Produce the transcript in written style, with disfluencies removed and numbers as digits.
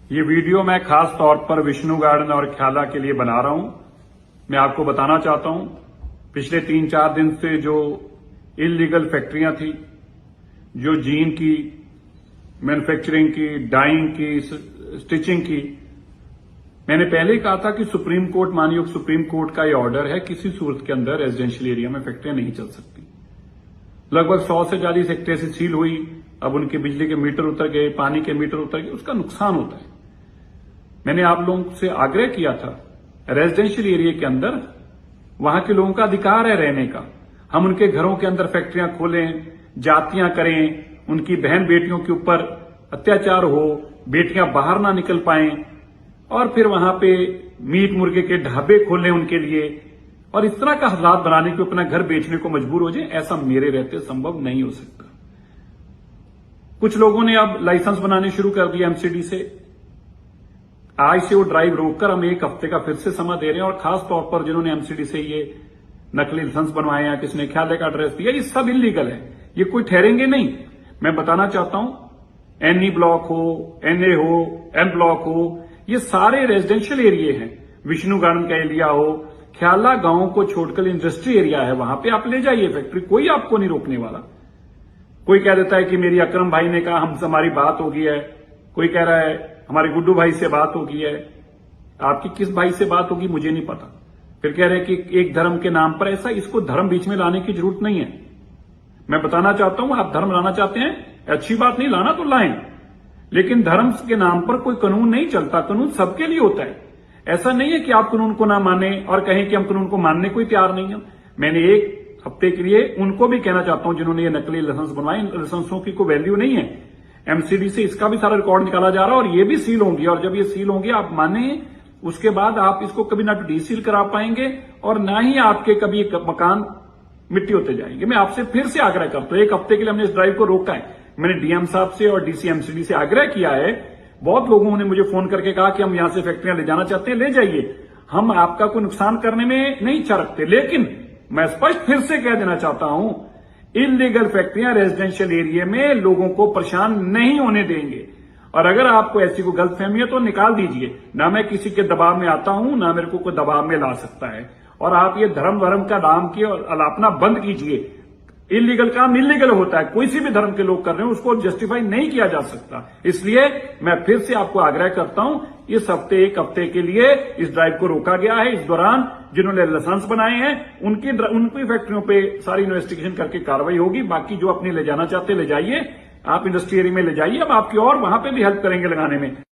ये वीडियो मैं खास तौर पर विष्णु गार्डन और ख्याला के लिए बना रहा हूं। मैं आपको बताना चाहता हूं, पिछले 3-4 दिन से जो इलीगल फैक्ट्रियां थी, जो जीन की मैन्युफैक्चरिंग की, डाइंग की, स्टिचिंग की, मैंने पहले ही कहा था कि सुप्रीम कोर्ट, माननीय सुप्रीम कोर्ट का ये ऑर्डर है, किसी सूरत के अंदर रेजिडेंशियल एरिया में फैक्ट्रियां नहीं चल सकती। लगभग 100 से ज्यादा फैक्ट्रियां से सील हुई। अब उनके बिजली के मीटर उतर गए, पानी के मीटर उतर गए, उसका नुकसान होता है। मैंने आप लोगों से आग्रह किया था, रेजिडेंशियल एरिया के अंदर वहां के लोगों का अधिकार है रहने का। हम उनके घरों के अंदर फैक्ट्रियां खोलें, जातियां करें, उनकी बहन बेटियों के ऊपर अत्याचार हो, बेटियां बाहर ना निकल पाएं, और फिर वहां पे मीट मुर्गे के ढाबे खोलें उनके लिए, और इस तरह का हालात बनाने के अपना घर बेचने को मजबूर हो जाए। ऐसा मेरे रहते संभव नहीं हो सकता। कुछ लोगों ने अब लाइसेंस बनाने शुरू कर दिया एमसीडी से। आज से वो ड्राइव रोककर हम 1 हफ्ते का फिर से समय दे रहे हैं, और खास तौर पर जिन्होंने एमसीडी से ये नकली लाइसेंस बनवाए हैं, किसने ख्याले का एड्रेस दिया, ये सब इलीगल है। ये कोई ठहरेंगे नहीं। मैं बताना चाहता हूं, एनई ब्लॉक हो, एनए हो, एम ब्लॉक हो, ये सारे रेजिडेंशियल एरिया हैं। विष्णु गार्डन का एरिया हो, ख्याला गांव को छोड़कर इंडस्ट्री एरिया है, वहां पे आप ले जाइए फैक्ट्री, कोई आपको नहीं रोकने वाला। कोई कह देता है कि मेरी अकरम भाई ने कहा हमारी बात हो गई है, कोई कह रहा है हमारे गुड्डू भाई से बात हो गई है। आपकी किस भाई से बात होगी मुझे नहीं पता। फिर कह रहे हैं कि एक धर्म के नाम पर ऐसा, इसको धर्म बीच में लाने की जरूरत नहीं है। मैं बताना चाहता हूं, आप धर्म लाना चाहते हैं, अच्छी बात नहीं, लाना तो लाएं, लेकिन धर्म के नाम पर कोई कानून नहीं चलता। कानून सबके लिए होता है। ऐसा नहीं है कि आप कानून को ना माने और कहें कि हम कानून को मानने को तैयार नहीं है। मैंने 1 हफ्ते के लिए उनको भी कहना चाहता हूं जिन्होंने ये नकली लाइसेंस बनवाए, इन लाइसेंसों की कोई वैल्यू नहीं है। एमसीडी से इसका भी सारा रिकॉर्ड निकाला जा रहा है, और ये भी सील होंगी, और जब ये सील होंगी आप माने, उसके बाद आप इसको कभी ना तो डीसील करा पाएंगे और ना ही आपके कभी मकान मिट्टी होते जाएंगे। मैं आपसे फिर से आग्रह करता हूं, 1 हफ्ते के लिए हमने इस ड्राइव को रोका है। मैंने डीएम साहब से और डीसी एमसीडी से आग्रह किया है। बहुत लोगों ने मुझे फोन करके कहा कि हम यहां से फैक्ट्रियां ले जाना चाहते हैं, ले जाइए, हम आपका कोई नुकसान करने में नहीं इच्छा रखते। लेकिन मैं स्पष्ट फिर से कह देना चाहता हूं, इलीगल फैक्ट्रियां रेजिडेंशियल एरिया में लोगों को परेशान नहीं होने देंगे। और अगर आपको ऐसी कोई गलतफहमी है तो निकाल दीजिए। ना मैं किसी के दबाव में आता हूं, ना मेरे को कोई दबाव में ला सकता है। और आप ये धर्म का नाम की और अलापना बंद कीजिए। इलीगल काम इलीगल होता है, कोई सी भी धर्म के लोग कर रहे हैं, उसको जस्टिफाई नहीं किया जा सकता। इसलिए मैं फिर से आपको आग्रह करता हूं, इस हफ्ते 1 हफ्ते के लिए इस ड्राइव को रोका गया है। इस दौरान जिन्होंने लाइसेंस बनाए हैं उनकी फैक्ट्रियों पे सारी इन्वेस्टिगेशन करके कार्रवाई होगी। बाकी जो अपने ले जाना चाहते ले जाइए, आप इंडस्ट्री एरिया में ले जाइए। अब आपकी और वहां पे भी हेल्प करेंगे लगाने में।